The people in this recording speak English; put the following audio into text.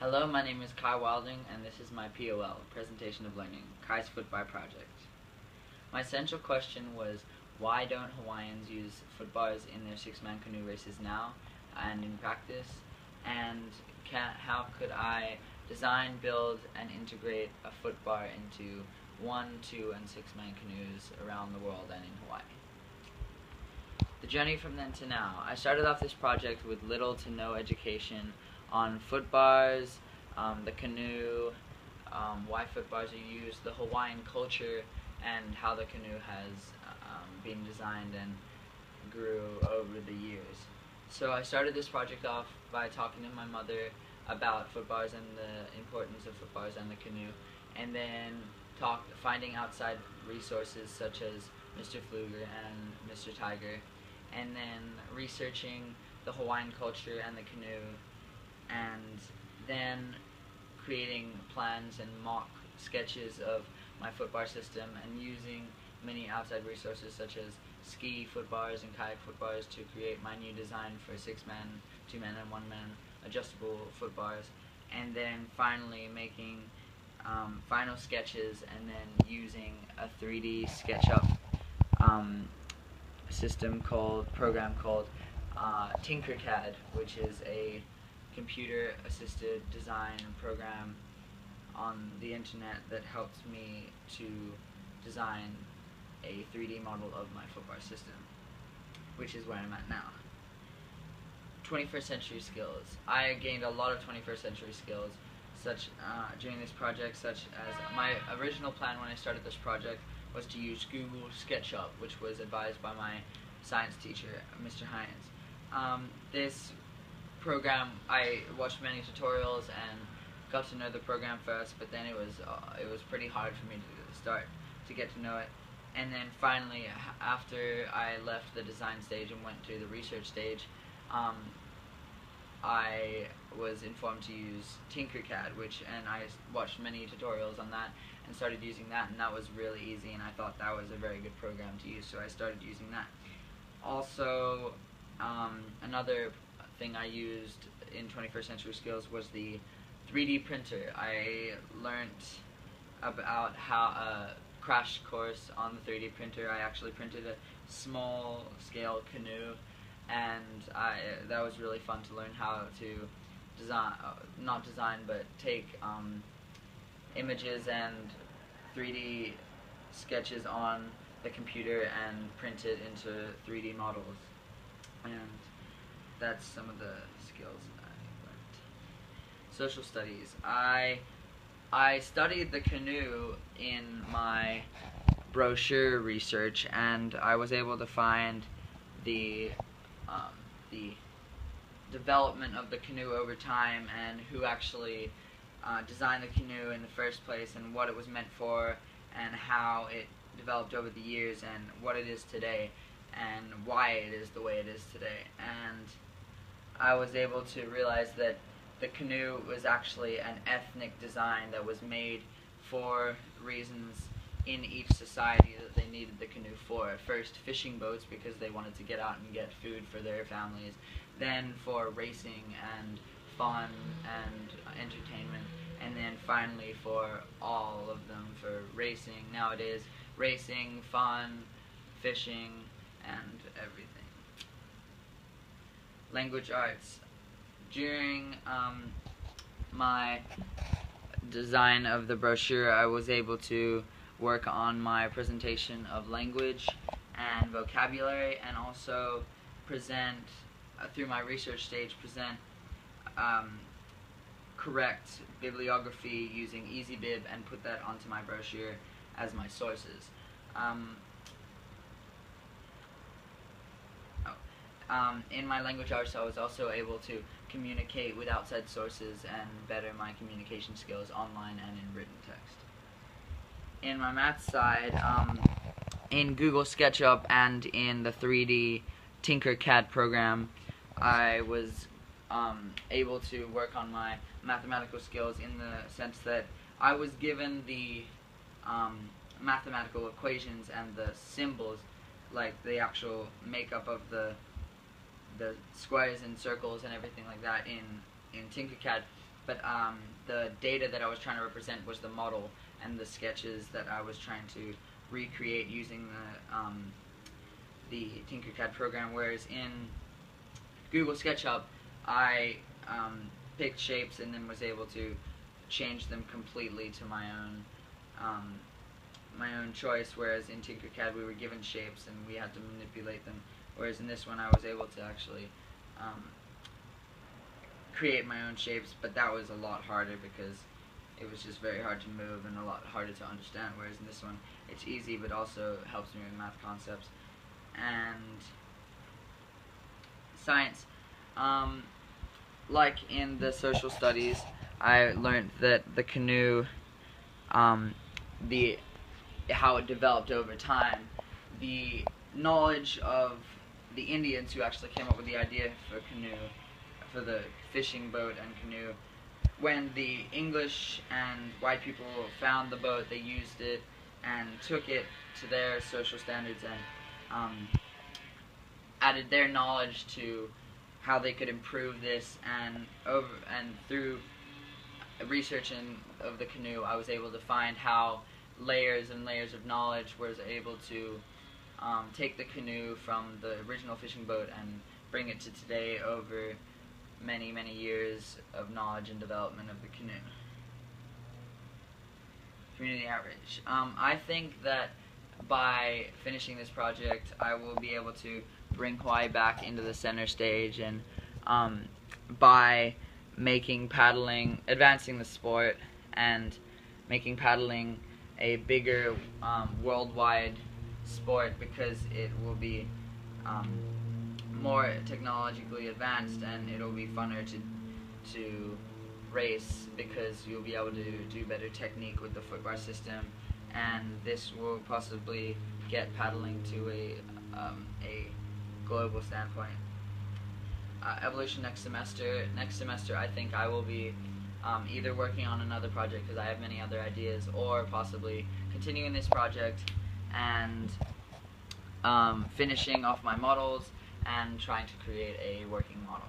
Hello, my name is Kai Wilding, and this is my POL, Presentation of Learning, Kai's Footbar Project. My central question was, why don't Hawaiians use footbars in their six-man canoe races now and in practice, and how could I design, build, and integrate a footbar into 1-, 2-, and 6-man canoes around the world and in Hawaii. The journey from then to now. I started off this project with little to no education on footbars, the canoe, why footbars are used, the Hawaiian culture, and how the canoe has been designed and grew over the years. So I started this project off by talking to my mother about footbars and the importance of footbars and the canoe, and then finding outside resources such as Mr. Pfluger and Mr. Tiger, and then researching the Hawaiian culture and the canoe, and then creating plans and mock sketches of my footbar system and using many outside resources such as ski footbars and kayak footbars to create my new design for 6-man, 2-man, and 1-man adjustable footbars, and then finally making final sketches and then using a 3D SketchUp program called Tinkercad, which is a computer-assisted design program on the internet that helps me to design a 3D model of my footbar system, which is where I'm at now. 21st century skills. I gained a lot of 21st century skills during this project, such as my original plan when I started this project was to use Google SketchUp, which was advised by my science teacher, Mr. Hines. This program, I watched many tutorials and got to know the program first, but then it was pretty hard for me to get to know it. And then finally, after I left the design stage and went to the research stage, I was informed to use Tinkercad, and I watched many tutorials on that and started using that, and that was really easy, and I thought that was a very good program to use, so I started using that. Also, another thing I used in 21st century skills was the 3D printer. I learned about how a crash course on the 3D printer. I actually printed a small scale canoe, and that was really fun to learn how to take images and 3D sketches on the computer and print it into 3D models. And that's some of the skills I learned. Social studies. I studied the canoe in my brochure research, and I was able to find the development of the canoe over time and who actually designed the canoe in the first place and what it was meant for and how it developed over the years and what it is today and why it is the way it is today. And I was able to realize that the canoe was actually an ethnic design that was made for reasons in each society that they needed the canoe for. First, fishing boats because they wanted to get out and get food for their families. Then for racing and fun and entertainment. And then finally for all of them for racing. Nowadays, racing, fun, fishing, and everything. Language arts. During my design of the brochure, I was able to work on my presentation of language and vocabulary, and also present, through my research stage, correct bibliography using EasyBib and put that onto my brochure as my sources. In my language arts, I was also able to communicate with outside sources and better my communication skills online and in written text. In my math side, in Google SketchUp and in the 3D Tinkercad program, I was able to work on my mathematical skills in the sense that I was given the mathematical equations and the symbols, like the actual makeup of the squares and circles and everything like that in Tinkercad, but the data that I was trying to represent was the model and the sketches that I was trying to recreate using the Tinkercad program. Whereas in Google SketchUp, I picked shapes and then was able to change them completely to my own choice. Whereas in Tinkercad, we were given shapes and we had to manipulate them. Whereas in this one, I was able to actually create my own shapes, but that was a lot harder because it was just very hard to move and a lot harder to understand. Whereas in this one, it's easy, but also helps me with math concepts and science. Like in the social studies, I learned that the canoe, how it developed over time, the knowledge of the Indians who actually came up with the idea for canoe, for the fishing boat and canoe. When the English and white people found the boat, they used it and took it to their social standards and added their knowledge to how they could improve this. And through research of the canoe, I was able to find how layers and layers of knowledge was able to take the canoe from the original fishing boat and bring it to today over many, many years of knowledge and development of the canoe. Community outreach. I think that by finishing this project, I will be able to bring Hawaii back into the center stage, and by making paddling, advancing the sport, and making paddling a bigger worldwide sport, because it will be more technologically advanced and it'll be funner to race, because you'll be able to do better technique with the footbar system, and this will possibly get paddling to a global standpoint. Evolution next semester. Next semester, I think I will be either working on another project because I have many other ideas, or possibly continuing this project and finishing off my models and trying to create a working model.